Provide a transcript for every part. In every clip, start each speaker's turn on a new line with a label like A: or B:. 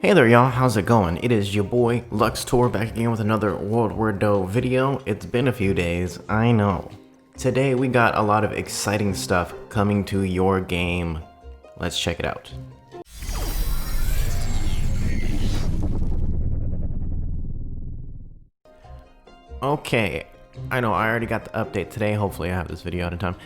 A: Hey there y'all, how's it going? It is your boy Luxtor back again with another World War Doe video. It's been a few days, I know. Today we got a lot of exciting stuff coming to your game. Let's check it out. Okay, I know I already got the update today. Hopefully I have this video out in time.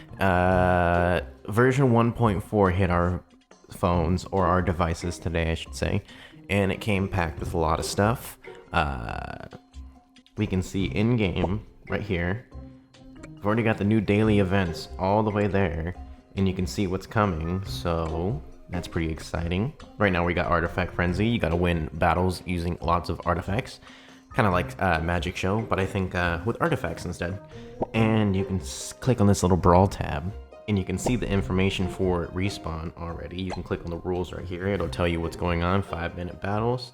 A: Version 1.4 hit our phones, or our devices today I should say. And it came packed with a lot of stuff. We can see in-game right here. We've already got the new daily events all the way there, and you can see what's coming, so that's pretty exciting. Right now we got Artifact Frenzy. You gotta win battles using lots of artifacts. Kind of like Magic Show, but I think with artifacts instead. And you can click on this little Brawl tab, and you can see the information for respawn already. You can click on the rules right here. It'll tell you what's going on. 5-minute battles.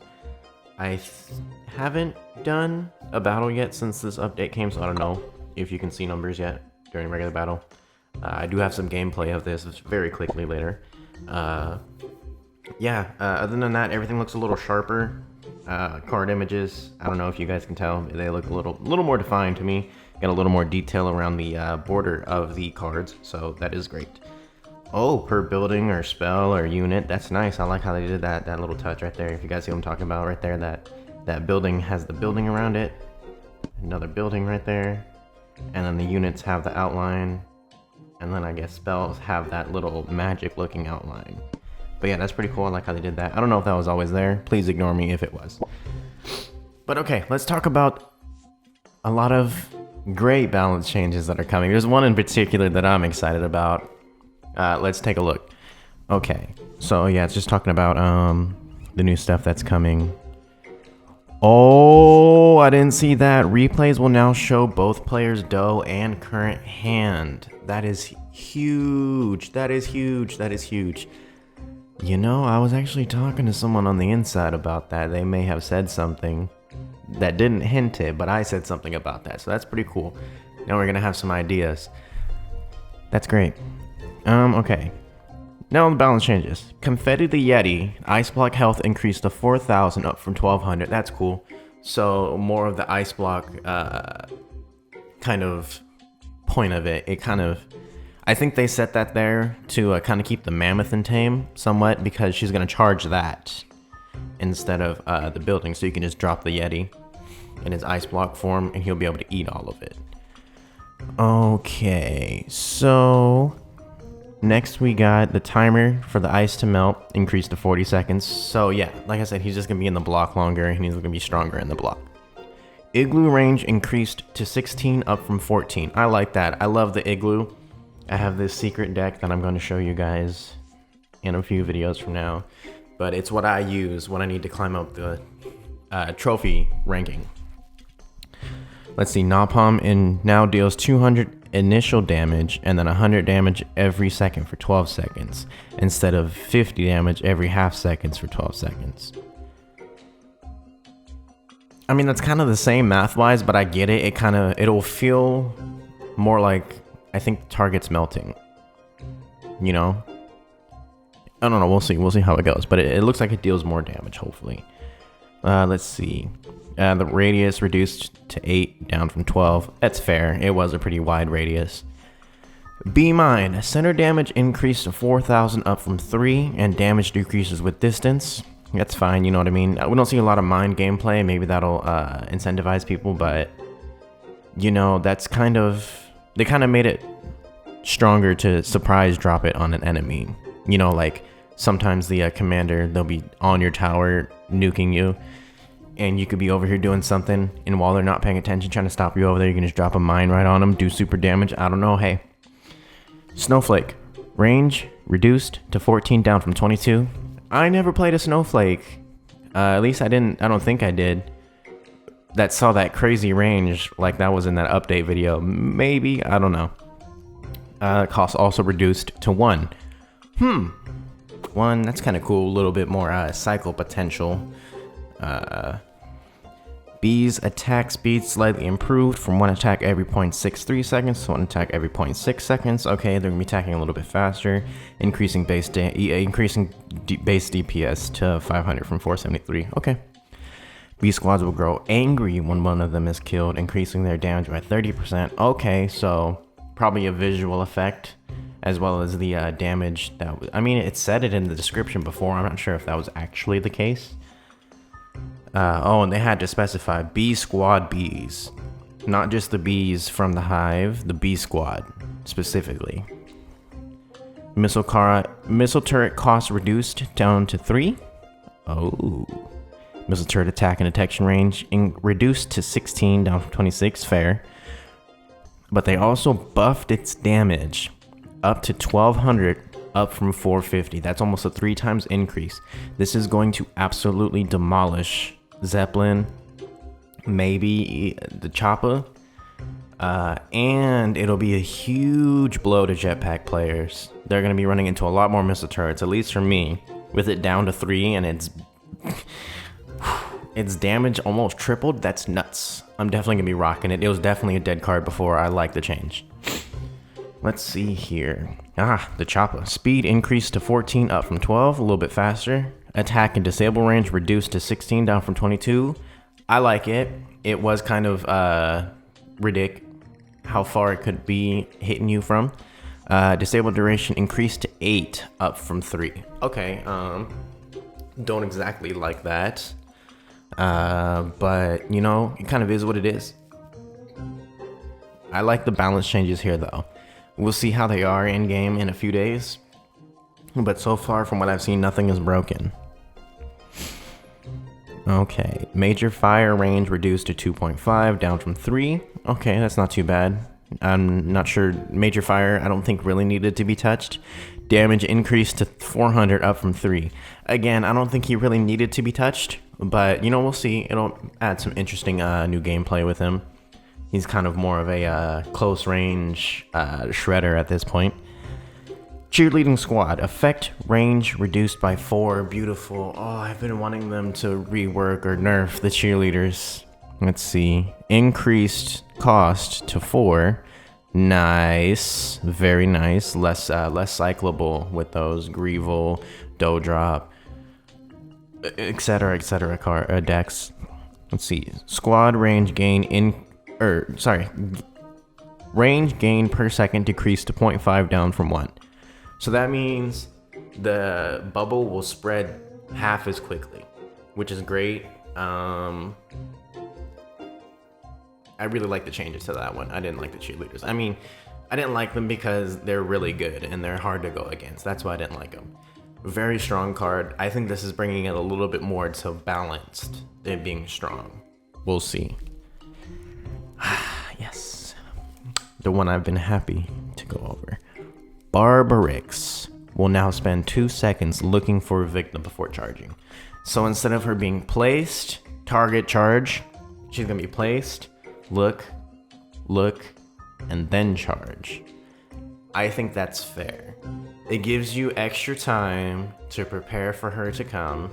A: I haven't done a battle yet since this update came, so I don't know if you can see numbers yet during regular battle. I do have some gameplay of this very quickly later. Yeah, other than that, everything looks a little sharper. Card images, I don't know if you guys can tell, they look a little more defined to me. Got a little more detail around the border of the cards, so that is great. Oh, per building or spell or unit, that's nice. I like how they did that little touch right there. If you guys see what I'm talking about right there, that building has the building around it, another building right there, and then the units have the outline, and then I guess spells have that little magic looking outline. But yeah, that's pretty cool. I like how they did that. I don't know if that was always there. Please ignore me if it was. But okay, let's talk about a lot of great balance changes that are coming. There's one in particular that I'm excited about. Let's take a look. Okay, so yeah, it's just talking about the new stuff that's coming. Oh, I didn't see that. Replays will now show both players' dough and current hand. That is huge. That is huge. That is huge. You know, I was actually talking to someone on the inside about that. They may have said something that didn't hint it, but I said something about that, so that's pretty cool. Now we're gonna have some ideas. That's great. Okay. Now the balance changes. Confetti the Yeti, Ice Block health increased to 4,000 up from 1,200. That's cool. So more of the Ice Block kind of point of it. It kind of, I think they set that there to kind of keep the Mammoth in tame somewhat, because she's gonna charge that instead of the building, so you can just drop the Yeti in his ice block form and he'll be able to eat all of it. Okay, so next we got the timer for the ice to melt increased to 40 seconds. So yeah, like I said, he's just gonna be in the block longer and he's gonna be stronger in the block. Igloo range increased to 16 up from 14. I like that. I love the igloo. I have this secret deck that I'm going to show you guys in a few videos from now, but it's what I use when I need to climb up the trophy ranking. Let's see, Napalm now deals 200 initial damage and then 100 damage every second for 12 seconds, instead of 50 damage every half seconds for 12 seconds. I mean, that's kind of the same math-wise, but I get it. It'll feel more like, I think, target's melting. You know? I don't know, we'll see how it goes, but it looks like it deals more damage, hopefully. Let's see. The radius reduced to 8, down from 12. That's fair. It was a pretty wide radius. Be Mine. Center damage increased to 4,000 up from 3, and damage decreases with distance. That's fine, you know what I mean? We don't see a lot of Mine gameplay. Maybe that'll incentivize people, but, you know, that's kind of... They kind of made it stronger to surprise drop it on an enemy. You know, like, sometimes the commander, they'll be on your tower nuking you, and you could be over here doing something, and while they're not paying attention, trying to stop you over there, you can just drop a mine right on them, do super damage. I don't know, hey. Snowflake. Range reduced to 14, down from 22. I never played a Snowflake. At least I don't think I did. That saw that crazy range like that was in that update video. Maybe, I don't know. Cost also reduced to 1. 1, that's kind of cool. A little bit more cycle potential. Bees attack speed slightly improved from one attack every 0.63 seconds to one attack every 0.6 seconds. Okay, they're gonna be attacking a little bit faster, increasing base DPS to 500 from 473. Okay. Bee squads will grow angry when one of them is killed, increasing their damage by 30%. Okay, so probably a visual effect as well as the damage that I mean, it said it in the description before. I'm not sure if that was actually the case. Oh, and they had to specify bee squad bees, not just the bees from the hive, the bee squad specifically. Missile turret cost reduced down to 3. Oh. Missile turret attack and detection range reduced to 16, down from 26. Fair. But they also buffed its damage up to 1200, up from 450. That's almost a 3 times increase. This is going to absolutely demolish Zeppelin, maybe the Choppa, and it'll be a huge blow to jetpack players. They're going to be running into a lot more missile turrets, at least for me, with it down to 3 and its damage almost tripled. That's nuts. I'm definitely gonna be rocking it. It was definitely a dead card before. I like the change. Let's see here. The Choppa. Speed increased to 14, up from 12, a little bit faster. Attack and disable range reduced to 16, down from 22. I like it. It was kind of ridiculous how far it could be hitting you from. Disable duration increased to 8, up from 3. Okay, don't exactly like that. But you know, it kind of is what it is. I like the balance changes here though. We'll see how they are in game in a few days. But so far from what I've seen, nothing is broken. Okay, major fire range reduced to 2.5, down from 3. Okay, that's not too bad. I'm not sure. Major fire, I don't think really needed to be touched. Damage increased to 400, up from 3. Again, I don't think he really needed to be touched, but you know, we'll see. It'll add some interesting new gameplay with him. He's kind of more of a close range shredder at this point. Cheerleading squad. Effect range reduced by 4. Beautiful. Oh, I've been wanting them to rework or nerf the cheerleaders. Let's see. Increased cost to 4. Nice. Very nice. Less cyclable with those Greevil, Dodrop, etc. decks. Let's see. Squad range gain range gain per second decreased to 0.5, down from 1. So that means the bubble will spread half as quickly, which is great. I really like the changes to that one. I didn't like the cheerleaders. I mean, I didn't like them because they're really good and they're hard to go against. That's why I didn't like them. Very strong card. I think this is bringing it a little bit more to balanced than being strong. We'll see. Yes. The one I've been happy to go over. Barbarix will now spend 2 seconds looking for a victim before charging. So instead of her being placed, target, charge, she's gonna be placed, look, and then charge. I think that's fair. It gives you extra time to prepare for her to come.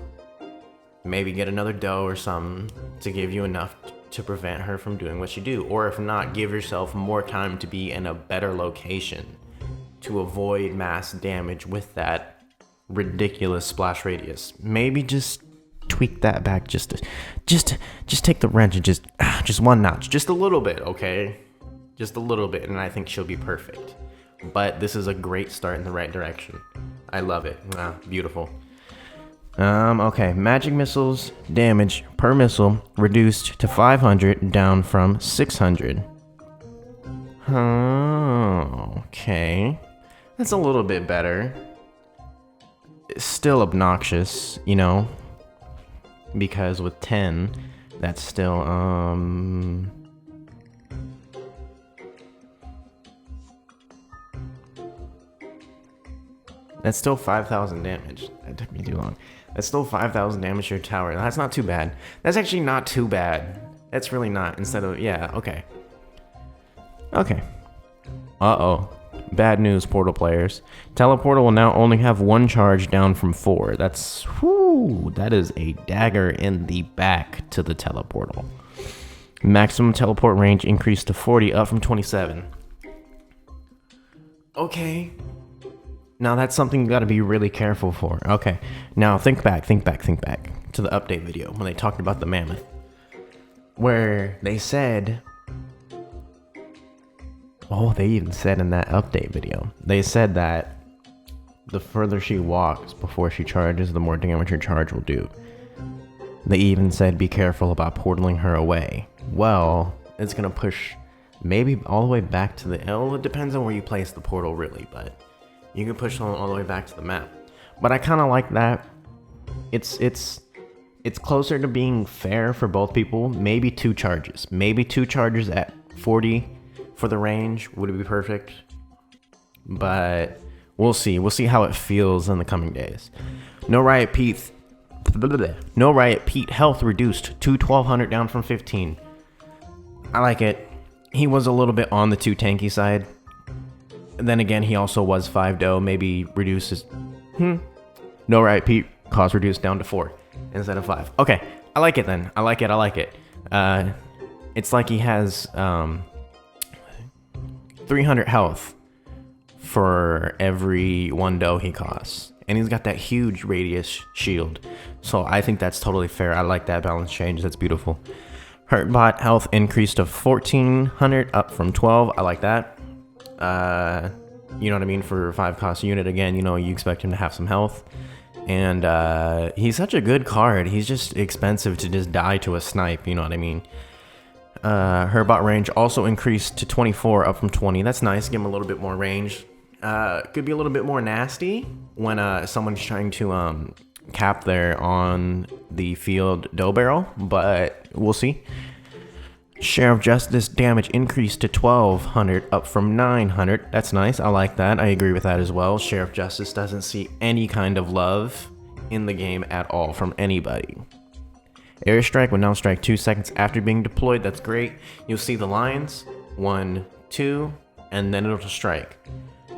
A: Maybe get another doe or something to give you enough to prevent her from doing what you do. Or if not, give yourself more time to be in a better location to avoid mass damage with that ridiculous splash radius. Maybe just tweak that back just take the wrench and just one notch, just a little bit, okay? Just a little bit, and I think she'll be perfect. But this is a great start in the right direction. I love it. Beautiful. Okay, magic missiles damage per missile reduced to 500, down from 600. Okay. That's a little bit better. It's still obnoxious, you know, because with 10, that's still, that's still 5,000 damage. That took me too long. That's still 5,000 damage to your tower. That's not too bad. That's actually not too bad. That's really not. Instead of, yeah, okay. Okay. Uh-oh. Bad news, Portal players. Teleportal will now only have 1 charge, down from 4. That's, whoo, that is a dagger in the back to the Teleportal. Maximum teleport range increased to 40, up from 27. Okay. Now that's something you gotta be really careful for. Okay. Now think back to the update video when they talked about the mammoth. Where they said... Oh, they even said in that update video. They said that the further she walks before she charges, the more damage her charge will do. They even said be careful about portaling her away. Well, it's gonna push maybe all the way back to the L. It depends on where you place the portal, really, but you can push them all the way back to the map. But I kind of like that. It's closer to being fair for both people. Maybe 2 charges. Maybe 2 charges at 40 for the range would be perfect. But we'll see. We'll see how it feels in the coming days. No Riot Pete health reduced to 1200 down from 15. I like it. He was a little bit on the too tanky side. Then again, he also was 5-0. Maybe reduces. No Riot Pete cost reduced down to 4 instead of 5. Okay, I like it then. I like it. It's like he has 300 health for every 1 dough he costs. And he's got that huge radius shield. So I think that's totally fair. I like that balance change. That's beautiful. Hurtbot health increased to 1400, up from 12. I like that. You know what I mean? For 5 cost unit, again, you know, you expect him to have some health. And he's such a good card. He's just expensive to just die to a snipe. You know what I mean? Her bot range also increased to 24, up from 20. That's nice. Give him a little bit more range. Could be a little bit more nasty when someone's trying to cap there on the field dough barrel, but we'll see. Share of Justice damage increased to 1200, up from 900. That's nice. I like that. I agree with that as well. Share of Justice doesn't see any kind of love in the game at all from anybody. Airstrike will now strike 2 seconds after being deployed. That's great. You'll see the lines 1, 2, and then it'll strike.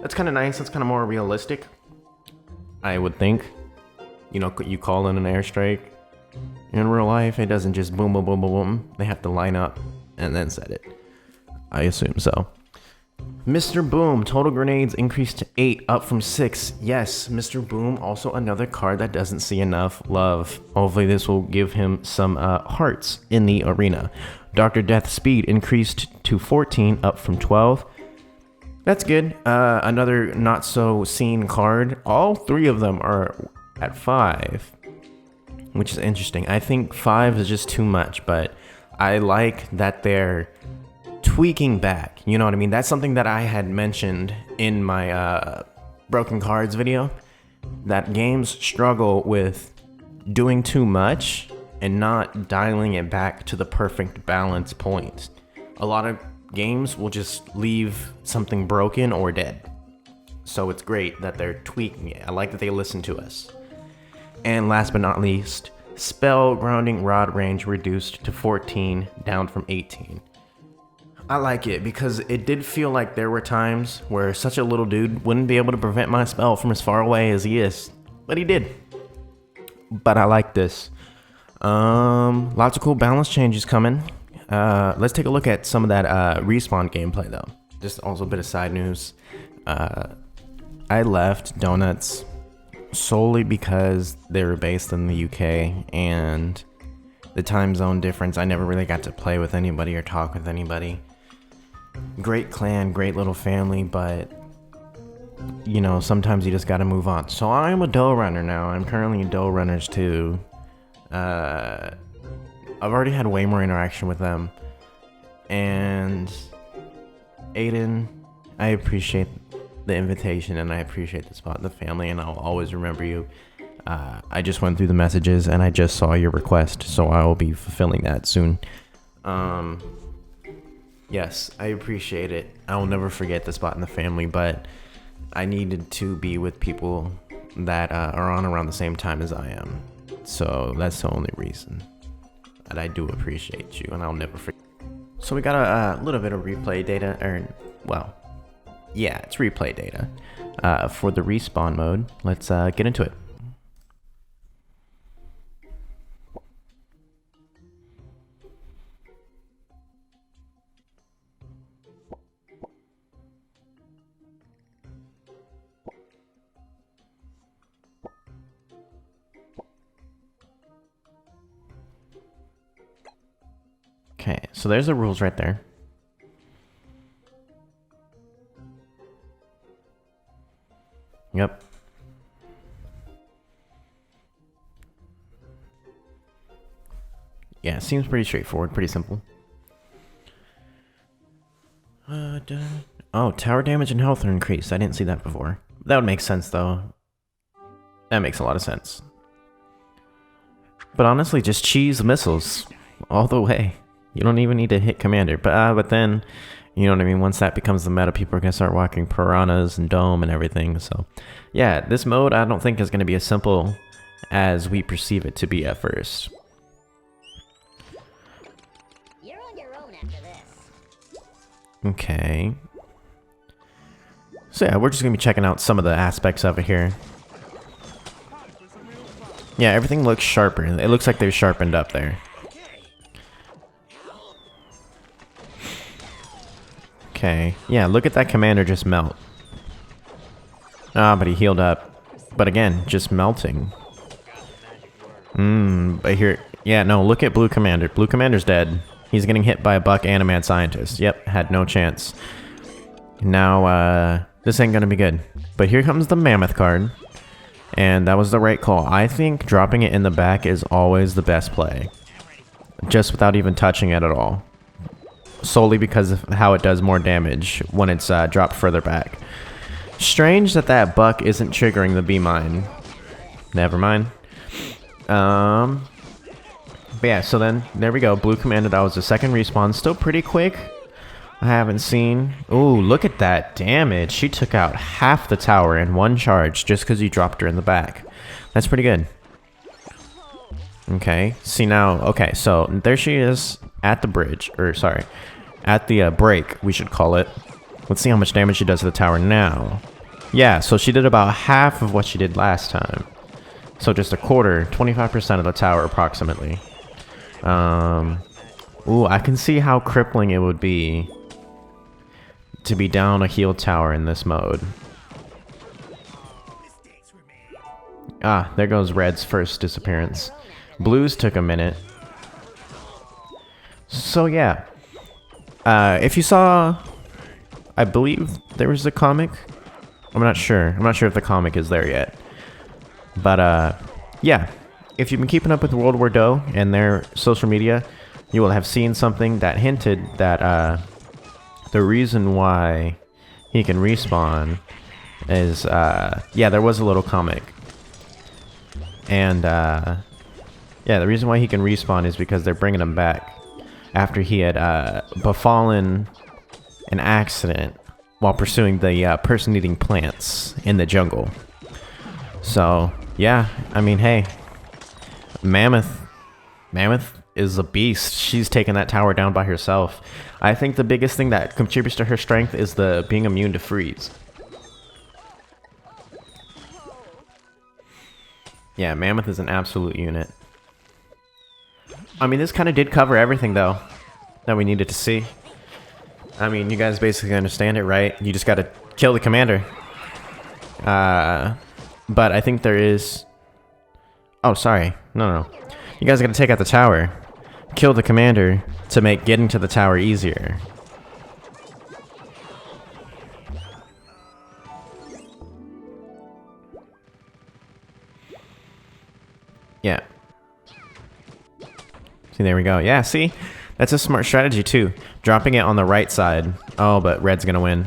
A: That's kind of nice. That's kind of more realistic, I would think. You know, you call in an airstrike. In real life, it doesn't just boom, boom, boom, boom, boom. They have to line up and then set it. I assume so. Mr. Boom, total grenades increased to 8, up from 6. Yes, Mr. Boom, also another card that doesn't see enough love. Hopefully this will give him some hearts in the arena. Dr. Death speed increased to 14, up from 12. That's good. Another not so seen card. All 3 of them are at 5, which is interesting. I think 5 is just too much, but I like that they're tweaking back. You know what I mean? That's something that I had mentioned in my broken cards video, that games struggle with doing too much and not dialing it back to the perfect balance point. A lot of games will just leave something broken or dead. So it's great that they're tweaking it. I like that they listen to us. And last but not least, spell grounding rod range reduced to 14, down from 18. I like it because it did feel like there were times where such a little dude wouldn't be able to prevent my spell from as far away as he is. But he did. But I like this. Lots of cool balance changes coming. Let's take a look at some of that Respawn gameplay though. Just also a bit of side news. I left Donuts solely because they were based in the UK and the time zone difference. I never really got to play with anybody or talk with anybody. Great clan, great little family, but you know, sometimes you just gotta move on. So I'm a dough runner now. I'm currently a dough runners too. I've already had way more interaction with them. And Aiden, I appreciate the invitation and I appreciate the spot in the family, and I'll always remember you. I just went through the messages and I just saw your request, so I will be fulfilling that soon. Yes, I appreciate it. I will never forget the spot in the family, but I needed to be with people that are on around the same time as I am. So that's the only reason. And I do appreciate you, and I'll never forget. So we got a little bit of replay data, or, well, yeah, it's replay data for the respawn mode. Let's get into it. Okay, so there's the rules right there. Yep. Yeah, seems pretty straightforward, pretty simple. Oh, tower damage and health are increased. I didn't see that before. That would make sense, though. That makes a lot of sense. But honestly, just cheese missiles all the way. You don't even need to hit commander. But then, you know what I mean? Once that becomes the meta, people are going to start walking piranhas and dome and everything. So, yeah, this mode I don't think is going to be as simple as we perceive it to be at first.
B: You're on your own after this.
A: Okay. So yeah, we're just going to be checking out some of the aspects of it here. Yeah, everything looks sharper. It looks like they've sharpened up there. Okay. Yeah, look at that commander just melt. Ah, but he healed up. But again, just melting. But here... Yeah, no, look at Blue Commander. Blue Commander's dead. He's getting hit by a buck and a mad scientist. Yep, had no chance. Now, this ain't gonna be good. But here comes the Mammoth card. And that was the right call. I think dropping it in the back is always the best play. Just without even touching it at all. Solely because of how it does more damage when it's dropped further back. Strange that that buck isn't triggering the B-mine. Never mind. But yeah, so then, there we go. Blue Commander, that was the second respawn. Still pretty quick. I haven't seen... Ooh, look at that damage. She took out half the tower in one charge just because you dropped her in the back. That's pretty good. Okay, see now... Okay, so there she is at the bridge. Or, sorry. At the break, we should call it. Let's see how much damage she does to the tower now. Yeah, so she did about half of what she did last time. So just a quarter, 25% of the tower approximately. Ooh, I can see how crippling it would be to be down a heal tower in this mode. Ah, there goes Red's first disappearance. Blue's took a minute. So yeah. If you saw... I believe there was a comic. I'm not sure. I'm not sure if the comic is there yet. But, yeah. If you've been keeping up with World War Doe and their social media, you will have seen something that hinted that, the reason why he can respawn is, yeah, there was a little comic. And, yeah, the reason why he can respawn is because they're bringing him back after he had, befallen an accident while pursuing the, person-eating plants in the jungle. So, yeah, I mean, hey, Mammoth is a beast. She's taken that tower down by herself. I think the biggest thing that contributes to her strength is the being immune to freeze. Yeah, Mammoth is an absolute unit. I mean, this kind of did cover everything, though, that we needed to see. I mean, you guys basically understand it, right? You just gotta kill the commander. But I think there is... Oh, sorry. No. You guys gotta take out the tower. Kill the commander to make getting to the tower easier. Yeah. See, there we go. Yeah, see? That's a smart strategy, too. Dropping it on the right side. Oh, but Red's gonna win.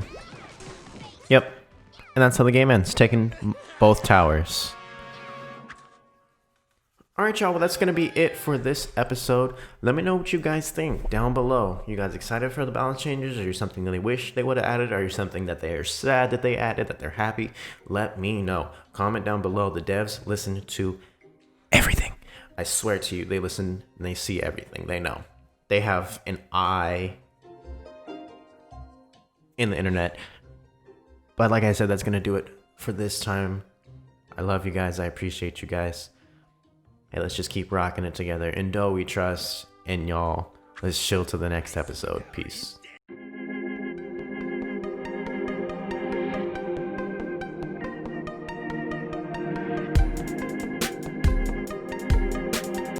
A: Yep. And that's how the game ends. Taking both towers. Alright, y'all. Well, that's going to be it for this episode. Let me know what you guys think down below. You guys excited for the balance changes? Are you something that they wish they would have added? Are you something that they are sad that they added, that they're happy? Let me know. Comment down below. The devs listen to everything. I swear to you, they listen and they see everything. They know. They have an eye in the internet. But like I said, that's going to do it for this time. I love you guys. I appreciate you guys. Hey, let's just keep rocking it together. In Doe we trust, and y'all, let's chill to the next episode. Peace.